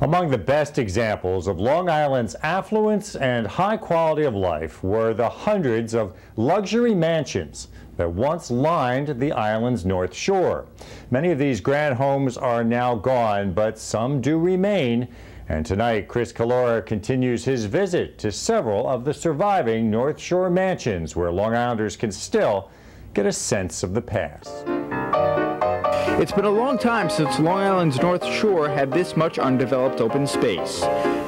Among the best examples of Long Island's affluence and high quality of life were the hundreds of luxury mansions that once lined the island's north shore. Many of these grand homes are now gone, but some do remain. And tonight, Chris Collora continues his visit to several of the surviving North Shore mansions where Long Islanders can still get a sense of the past. It's been a long time since Long Island's North Shore had this much undeveloped open space.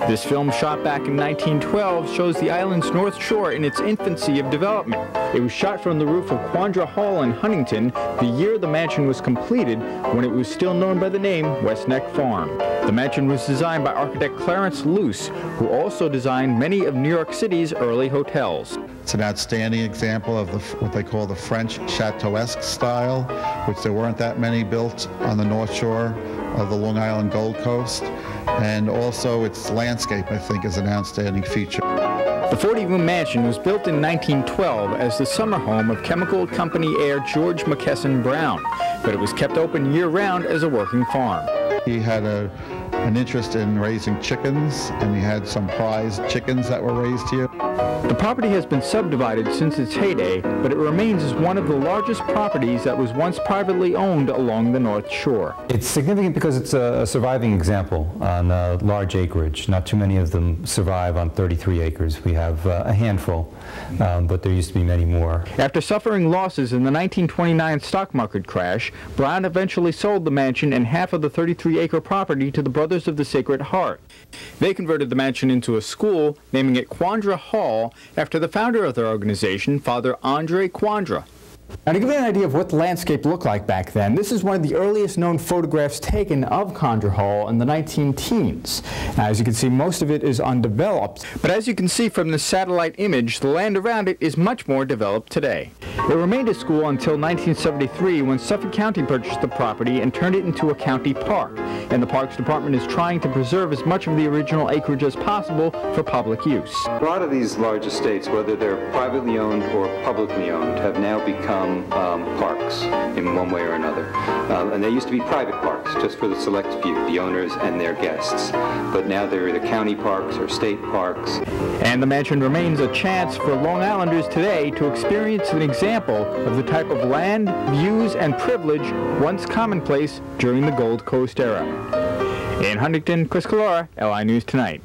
This film, shot back in 1912, shows the island's North Shore in its infancy of development. It was shot from the roof of Coindre Hall in Huntington the year the mansion was completed, when it was still known by the name West Neck Farm. The mansion was designed by architect Clarence Luce, who also designed many of New York City's early hotels. It's an outstanding example of what they call the French chateauesque style, which there weren't that many built on the North Shore of the Long Island Gold Coast. And also its landscape, I think, is an outstanding feature. The 40-room mansion was built in 1912 as the summer home of chemical company heir George McKesson Brown, but it was kept open year-round as a working farm. He had an interest in raising chickens, and he had some prize chickens that were raised here. The property has been subdivided since its heyday, but it remains as one of the largest properties that was once privately owned along the North Shore. It's significant because it's a surviving example on large acreage. Not too many of them survive on 33 acres. We have a handful, but there used to be many more. After suffering losses in the 1929 stock market crash, Brown eventually sold the mansion and half of the 33-acre property to the Brothers of the Sacred Heart. They converted the mansion into a school, naming it Coindre Hall, after the founder of their organization, Father Andre Coindre. Now, to give you an idea of what the landscape looked like back then, this is one of the earliest known photographs taken of Coindre Hall in the 19-teens. Now, as you can see, most of it is undeveloped. But as you can see from the satellite image, the land around it is much more developed today. It remained a school until 1973, when Suffolk County purchased the property and turned it into a county park. And the Parks Department is trying to preserve as much of the original acreage as possible for public use. A lot of these large estates, whether they're privately owned or publicly owned, have now become parks in one way or another. And they used to be private parks, just for the select few, the owners and their guests. But now they're either county parks or state parks. And the mansion remains a chance for Long Islanders today to experience an example of the type of land, views, and privilege once commonplace during the Gold Coast era. In Huntington, Chris Collora, LI News Tonight.